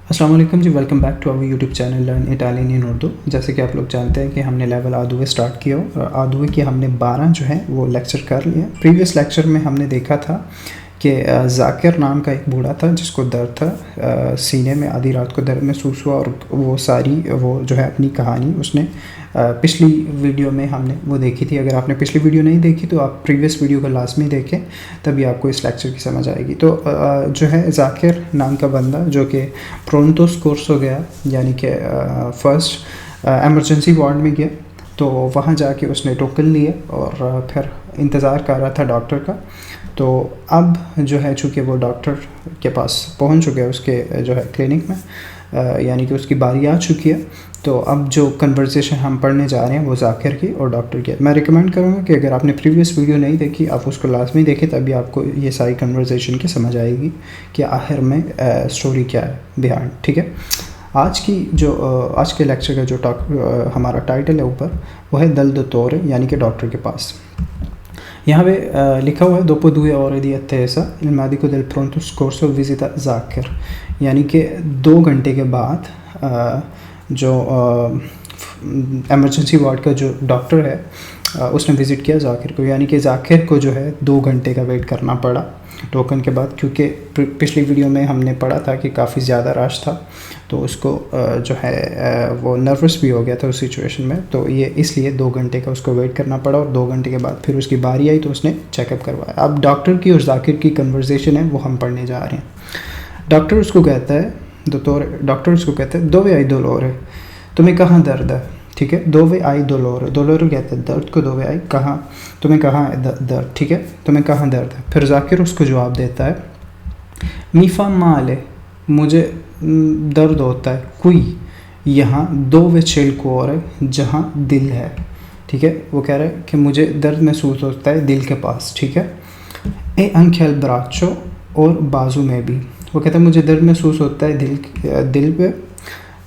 अस्सलाम वालेकुम जी, welcome back to our YouTube channel learn Italian in Urdu. जैसे कि आप लोग जानते हैं कि हमने लेवल आदुवे स्टार्ट किया और आदुवे के हमने 12 जो है वो लेक्चर कर लिए। प्रीवियस लेक्चर में हमने देखा था कि जाकिर नाम का एक बूढ़ा था जिसको दर्द था, सीने में आधी रात को दर्द महसूस हुआ और वो सारी वो जो है अपनी कहानी उसने पिछली वीडियो में हमने वो देखी थी। अगर आपने पिछली वीडियो नहीं देखी तो आप प्रीवियस वीडियो को लाजमी देखें, तभी आपको इस लेक्चर की समझ आएगी। तो जो है जाकिर नाम का बंदा जो कि प्रोंतो कोर्स हो गया, यानी कि फर्स्ट एमरजेंसी वार्ड में गया, तो वहाँ जाके उसने टोकन लिए और फिर इंतज़ार कर रहा था डॉक्टर का। तो अब जो है चूँकि वो डॉक्टर के पास पहुँच चुके हैं उसके जो है क्लिनिक में, यानी कि उसकी बारी आ चुकी है। तो अब जो कन्वर्सेशन हम पढ़ने जा रहे हैं वो जाकिर की और डॉक्टर की। मैं रिकमेंड करूँगा कि अगर आपने प्रीवियस वीडियो नहीं देखी आप उसको लाजमी देखें, तभी आपको ये सारी कन्वर्सेशन की समझ आएगी कि आखिर में स्टोरी क्या है बिहाइंड। ठीक है, आज के लेक्चर का जो हमारा टाइटल है ऊपर, वो है दल दोतोरे, यानी कि डॉक्टर के पास। यहाँ पे लिखा हुआ है दोपो दुए और दी अत्तेसा il medico del pronto soccorso visita Zakir, यानी कि 2 घंटे के बाद जो एमरजेंसी वार्ड का जो डॉक्टर है उसने विज़िट किया जाकिर को, यानी कि जाकिर को जो है 2 घंटे का वेट करना पड़ा टोकन के बाद, क्योंकि पिछली वीडियो में हमने पढ़ा था कि काफ़ी ज़्यादा रश था, तो उसको जो है वो नर्वस भी हो गया था उस सिचुएशन में, तो ये इसलिए 2 घंटे का उसको वेट करना पड़ा और 2 घंटे के बाद फिर उसकी बारी आई तो उसने चेकअप करवाया। अब डॉक्टर की और जाकिर की कन्वर्सेशन है वो हम पढ़ने जा रहे हैं। डॉक्टर उसको कहता है दोवे आई डोलोरे, तुम्हें कहाँ दर्द है? ठीक है, दोवे आई डोलोरे, डोलोरे कहते हैं दर्द को, दोवे आई कहाँ, तुम्हें कहाँ है दर्द? ठीक है, तुम्हें कहाँ दर्द है? फिर जाकिर उसको जवाब देता है मी fa male, मुझे दर्द होता है, कोई यहाँ dove c'è il cuore, जहाँ दिल है। ठीक है, वो कह रहा है कि मुझे दर्द महसूस होता है दिल के पास। ठीक है, ए anche al braccio, और बाजू में भी। वो कहता है मुझे दर्द महसूस होता है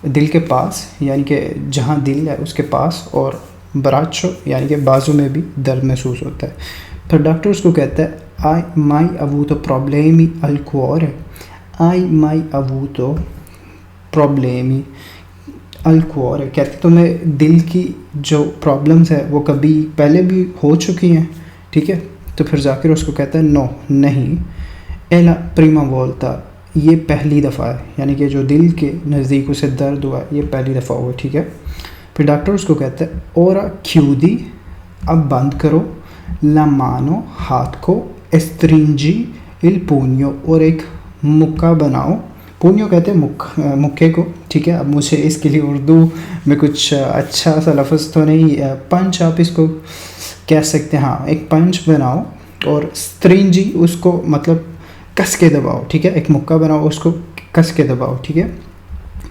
दिल के पास, यानी कि जहाँ दिल है उसके पास, और ब्राचो यानी कि बाजू में भी दर्द महसूस होता है। फिर डॉक्टर उसको कहता है आई mai avuto problemi al cuore, ai mai avuto problemi al cuore, कहते तुम्हें दिल की जो प्रॉब्लम्स है वो कभी पहले भी हो चुकी हैं? ठीक है, तो फिर जाकिर उसको कहता है नो, नहीं, एला प्रीमा वोल्ता, ये पहली दफ़ा है, यानी कि जो दिल के नज़दीक उसे दर्द हुआ ये पहली दफ़ा हुआ। ठीक है, फिर डॉक्टर उसको कहता है ओरा chiudi, अब बंद करो, la mano, हाथ को, stringi il pugno, और एक मुक्का बनाओ। पुण्यो कहते हैं मुक्के को। ठीक है, अब मुझे इसके लिए उर्दू में कुछ अच्छा सा लफ्ज़ तो नहीं, पंच आप इसको कह सकते हैं, हाँ, एक पंच बनाओ, और स्ट्रिंजी उसको मतलब कस के दबाओ। ठीक है, एक मुक्का बनाओ, उसको कस के दबाओ। ठीक है,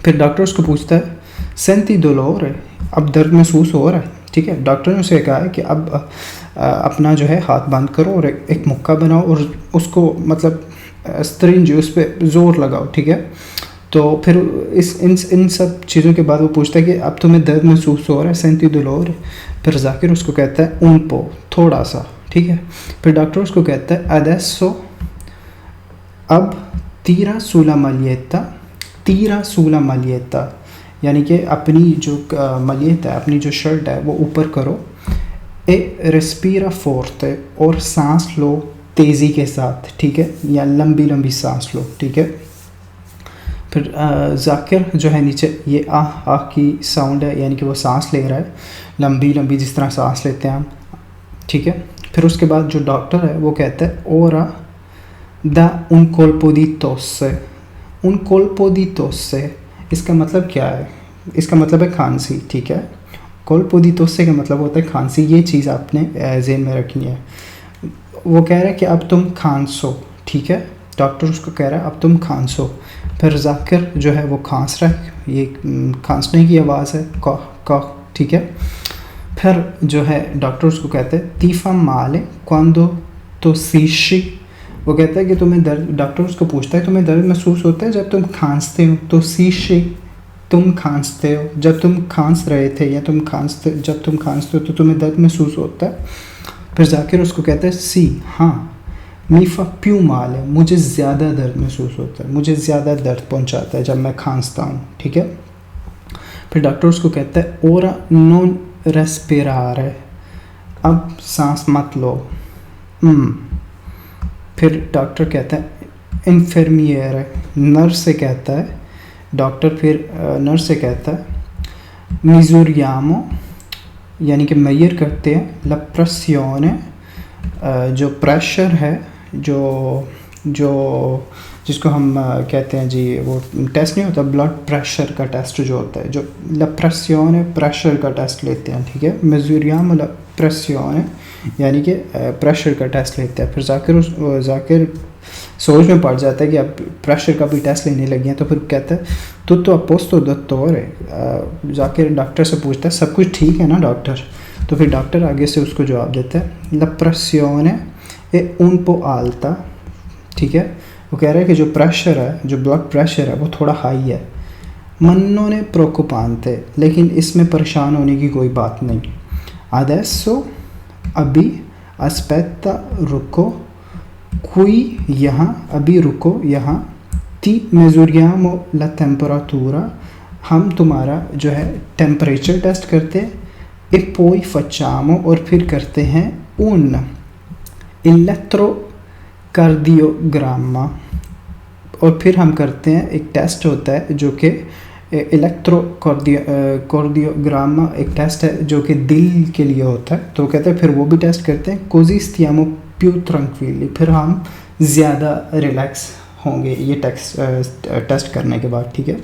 फिर डॉक्टर उसको पूछता है सेंती डोलोरे, अब दर्द महसूस हो रहा है? ठीक है, डॉक्टर ने उसे कहा है कि अब अपना जो है हाथ बंद करो और एक मुक्का बनाओ और उसको मतलब स्ट्रिंज उस पर ज़ोर लगाओ। ठीक है, तो फिर इन सब चीज़ों के बाद वो पूछता है कि अब तुम्हें दर्द महसूस हो रहा है सेंती डोलोरे? फिर जाकिर उसको कहता है उन पो, थोड़ा सा। ठीक है, फिर डॉक्टर उसको कहता है अडेसो, अब तीरा सूला मलिएता, यानी कि अपनी जो मलियत है, अपनी जो शर्ट है वो ऊपर करो, ए रेस्पीरा फोर्ते, और सांस लो तेज़ी के साथ। ठीक है, या लंबी लंबी सांस लो। ठीक है, फिर जाकिर जो है नीचे ये आह की साउंड है, यानी कि वो सांस ले रहा है लंबी लंबी, जिस तरह सांस लेते हैं हम। ठीक है, फिर उसके बाद जो डॉक्टर है वो कहता है ओरा दा un colpo di tosse, un colpo di tosse, इसका मतलब क्या है? इसका मतलब है खांसी। ठीक है, colpo di tosse का मतलब होता है खांसी। ये चीज़ आपने ज़हन में रखनी है। वो कह रहा है कि अब तुम खांसो। ठीक है, डॉक्टर उसको कह रहा है अब तुम खांसो। फिर जाकिर जो है वो खांस रहा है, ये खांसने की आवाज़ है, कह कह। ठीक है, फिर जो है डॉक्टर उसको कहते हैं तीफा माले quando tossisci, वो कहता है कि तुम्हें दर्द, डॉक्टर उसको पूछता है तुम्हें दर्द महसूस होता है जब तुम खांसते हो? तो सीशी, तुम खांसते हो, जब तुम खांस रहे थे, या जब तुम खांसते हो तो तुम्हें दर्द महसूस होता है? फिर जाकिर उसको कहता है सी, हाँ, मी फा प्यू माल है, मुझे ज़्यादा दर्द महसूस होता है, मुझे ज़्यादा दर्द पहुंचाता है जब मैं खांसता हूँ, ठीक है। फिर डॉक्टर उसको कहता है ओरा नॉन रेस्पिरारे, अब सांस मत लो। फिर डॉक्टर कहता है इन्फर्मियर है, नर्स से कहता है डॉक्टर, फिर नर्स से कहता है मिजूरियामो, यानी कि मेजर करते हैं, ला प्रेसियोने, जो प्रेशर है, जो जिसको हम कहते हैं जी, वो टेस्ट नहीं होता ब्लड प्रेशर का टेस्ट जो होता है, जो ला प्रेसियोने प्रेशर का टेस्ट लेते हैं, ठीक है। मिजूरियामो ला प्रेसियोने यानी कि प्रेशर का टेस्ट लेते हैं। फिर जाकिर सोच में पड़ जाता है कि अब प्रेशर का भी टेस्ट लेने लगे हैं, तो फिर कहता है तो अपोस्तो दोत्तोरे, जाकिर डॉक्टर से पूछता है सब कुछ ठीक है ना डॉक्टर। तो फिर डॉक्टर आगे से उसको जवाब देता है ला प्रेसियोने ए un po alta, ठीक है। वो कह रहा है कि जो प्रेशर है, जो ब्लड प्रेशर है वो थोड़ा हाई है, मन्नो ने प्रोकोपांते, लेकिन इसमें परेशान होने की कोई बात नहीं। adesso अभी, aspetta रुको, qui यहाँ, अभी रुको यहाँ, ti misuriamo la temperatura, हम तुम्हारा जो है टेम्परेचर टेस्ट करते हैं, e poi facciamo, और फिर करते हैं un इलेक्ट्रोकार्डियोग्रामा, और फिर हम करते हैं एक टेस्ट होता है जो कि इलेक्ट्रोकार्डियोग्रामा, एक टेस्ट है जो कि दिल के लिए होता है। तो कहते हैं फिर वो भी टेस्ट करते हैं, कोजी स्टियामो प्यू ट्रंक्विली, फिर हम ज़्यादा रिलैक्स होंगे ये टेस्ट करने के बाद, ठीक है।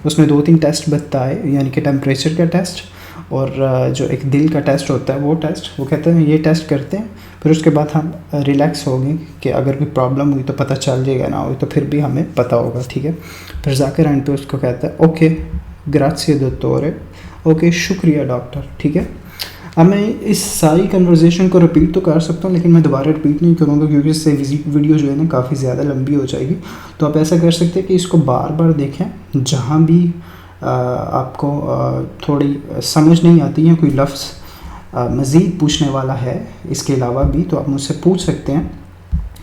उसने 2-3 टेस्ट बताए, यानी कि टेम्परेचर का टेस्ट और जो एक दिल का टेस्ट होता है वो टेस्ट। वो कहते हैं ये टेस्ट करते हैं, फिर उसके बाद हम रिलैक्स होंगे कि अगर कोई प्रॉब्लम हुई तो पता चल जाएगा, ना हुई तो फिर भी हमें पता होगा, ठीक है। फिर जाकिर एंड पे उसको कहता है ओके ग्राzie दोत्तोरे, ओके शुक्रिया डॉक्टर, ठीक है। अब मैं इस सारी कन्वर्जेशन को रिपीट तो कर सकता हूँ, लेकिन मैं दोबारा रिपीट नहीं करूँगा क्योंकि इससे वीडियो जो है ना काफ़ी ज़्यादा लंबी हो जाएगी। तो आप ऐसा कर सकते हैं कि इसको बार बार देखें, जहाँ भी आपको थोड़ी समझ नहीं आती है, कोई लफ्ज़ मज़ीद पूछने वाला है इसके अलावा भी, तो आप मुझसे पूछ सकते हैं,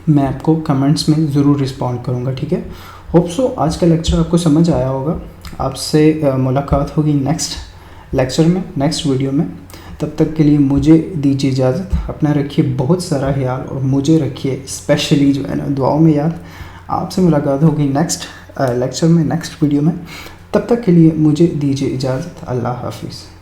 मैं आपको कमेंट्स में ज़रूर रिस्पॉन्ड करूँगा, ठीक है। होप सो आज का लेक्चर आपको समझ आया होगा। आपसे मुलाकात होगी नेक्स्ट लेक्चर में, नेक्स्ट वीडियो में। तब तक के लिए मुझे दीजिए इजाज़त, अपना रखिए बहुत सारा ख्याल, और मुझे रखिए स्पेशली जो है ना दुआओं में याद। आपसे मुलाकात होगी नेक्स्ट लेक्चर में, नेक्स्ट वीडियो में। तब तक के लिए मुझे दीजिए इजाज़त, अल्लाह हाफिज़।